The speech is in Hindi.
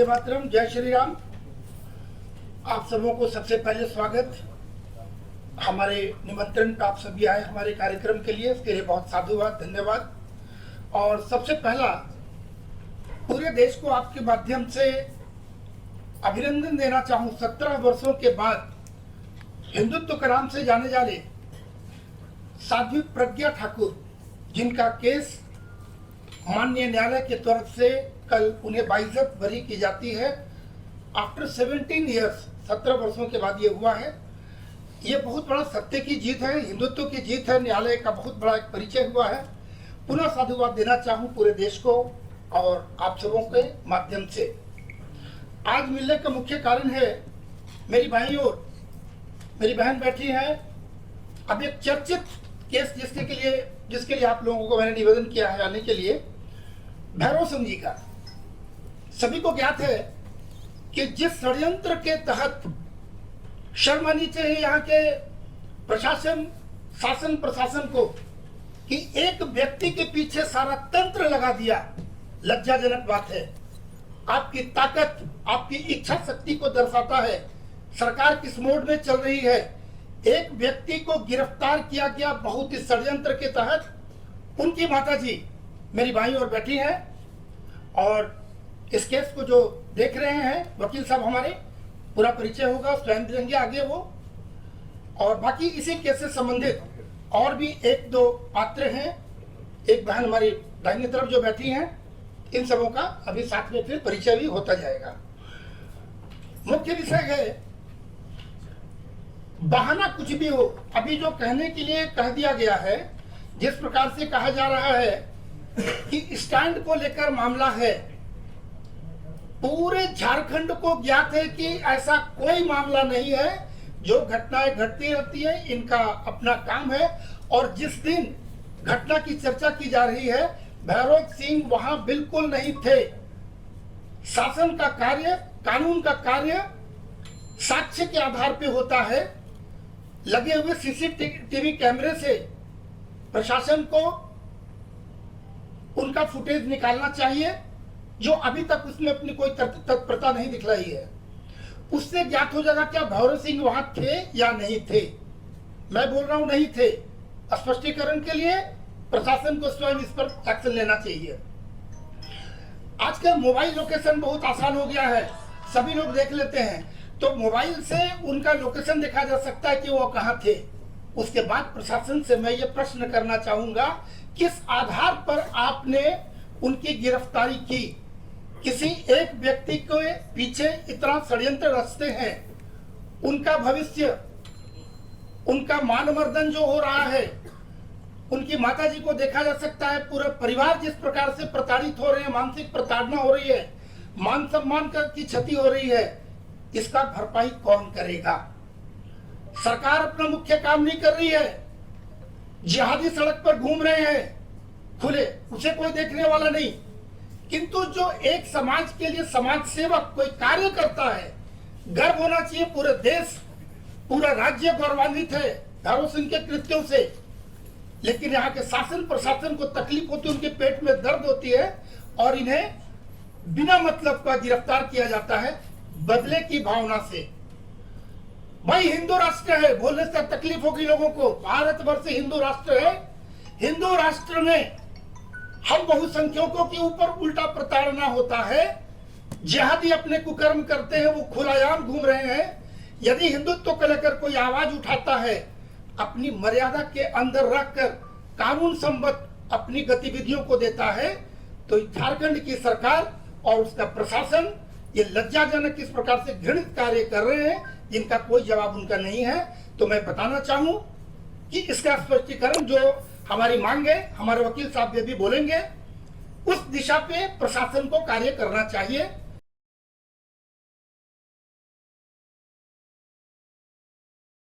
वंदे मातरम, जय श्री राम। आप सबों को सबसे पहले स्वागत। हमारे निमंत्रण पर आप सभी आए हमारे कार्यक्रम के लिए, इसके लिए बहुत साधुवाद, धन्यवाद। और सबसे पहला पूरे देश को आपके माध्यम से अभिनंदन देना चाहूँ। 17 वर्षों के बाद हिंदुत्व के नाम से जाने जाने साध्वी प्रज्ञा ठाकुर, जिनका केस माननीय न्यायालय के तरफ से कल उन्हें बाइज्जत बरी की जाती है। आफ्टर 17 ईयर्स, 17 वर्षों के बाद ये हुआ है। ये बहुत बड़ा सत्य की जीत है, हिंदुत्व की जीत है, न्यायालय का बहुत बड़ा एक परिचय हुआ है। पुनः साधुवाद देना चाहूँ पूरे देश को और आप सबों के माध्यम से। आज मिलने का मुख्य कारण है, मेरी भाई और मेरी बहन बैठी है। अब एक चर्चित केस जिसके लिए आप लोगों को मैंने निवेदन किया है आने के लिए, भैरव सिंह जी का। सभी को ज्ञात है कि जिस षड्यंत्र के तहत शर्म आनी चाहिए यहाँ के प्रशासन, शासन प्रशासन को, कि एक व्यक्ति के पीछे सारा तंत्र लगा दिया, लज्जाजनक बात है। आपकी ताकत, आपकी इच्छा शक्ति को दर्शाता है। सरकार किस मोड में चल रही है। एक व्यक्ति को गिरफ्तार किया गया बहुत ही षड्यंत्र के तहत। उनकी माताजी मेरी भाई और बैठी है और इस केस को जो देख रहे हैं वकील साहब हमारे, पूरा परिचय होगा, स्वयं देंगे आगे वो। और बाकी इसी केस से संबंधित और भी एक दो पात्र हैं। एक बहन हमारी दाहिनी तरफ जो बैठी हैं, इन सबों का अभी साथ में फिर परिचय भी होता जाएगा। मुख्य विषय है, बहाना कुछ भी हो, अभी जो कहने के लिए कह दिया गया है, जिस प्रकार से कहा जा रहा है कि स्टैंड को लेकर मामला है, पूरे झारखंड को ज्ञात है कि ऐसा कोई मामला नहीं है। जो घटनाएं घटती रहती है, इनका अपना काम है। और जिस दिन घटना की चर्चा की जा रही है, भैरव सिंह वहां बिल्कुल नहीं थे। शासन का कार्य, कानून का कार्य साक्ष्य के आधार पे होता है। लगे हुए सीसीटीवी कैमरे से प्रशासन को उनका फुटेज निकालना चाहिए, जो अभी तक उसमें अपनी कोई तत्परता नहीं दिखलाई है। उससे ज्ञात हो जाएगा क्या भैरव सिंह वहां थे या नहीं थे। मैं बोल रहा हूं नहीं थे। स्पष्टीकरण के लिए प्रशासन को स्वयं इस पर एक्शन लेना चाहिए। आजकल मोबाइल लोकेशन बहुत आसान हो गया है, सभी लोग देख लेते हैं, तो मोबाइल से उनका लोकेशन देखा जा सकता है कि वो कहां थे। उसके बाद प्रशासन से मैं ये प्रश्न करना चाहूंगा, किस आधार पर आपने उनकी गिरफ्तारी की। किसी एक व्यक्ति के पीछे इतना षड्यंत्र रचते हैं, उनका भविष्य, उनका मानमर्दन जो हो रहा है, उनकी माताजी को देखा जा सकता है, पूरा परिवार जिस प्रकार से प्रताड़ित हो रहे हैं, मानसिक प्रताड़ना हो रही है, मान सम्मान की क्षति हो रही है, इसका भरपाई कौन करेगा। सरकार अपना मुख्य काम नहीं कर रही है। जिहादी सड़क पर घूम रहे हैं खुले, उसे कोई देखने वाला नहीं। किंतु जो एक समाज के लिए समाज सेवक कोई कार्य करता है, गर्व होना चाहिए। पूरे देश, पूरा राज्य गौरवान्वित है भैरव सिंह के कृत्यों से। लेकिन यहाँ के शासन प्रशासन को तकलीफ होती है, उनके पेट में दर्द होती है और इन्हें बिना मतलब का गिरफ्तार किया जाता है, बदले की भावना से। भाई हिंदू राष्ट्र है, बोलने से तकलीफ होगी लोगों को। भारतवर्ष हिंदू राष्ट्र है। हिंदू राष्ट्र में हम बहुसंख्यकों के ऊपर उल्टा प्रताड़ना होता है। जिहादी अपने कुकर्म करते हैं, वो खुलायाम घूम रहे हैं। यदि हिंदुत्व को लेकर कोई आवाज उठाता है, अपनी मर्यादा के अंदर रखकर कानून सम्मत अपनी गतिविधियों को देता है, तो झारखंड की सरकार और उसका प्रशासन ये लज्जाजनक इस प्रकार से घृणित कार्य कर रहे हैं, जिनका कोई जवाब उनका नहीं है। तो मैं बताना चाहूं कि इसका स्पष्टीकरण जो हमारी मांग है, हमारे वकील साहब भी बोलेंगे, उस दिशा पे प्रशासन को कार्य करना चाहिए।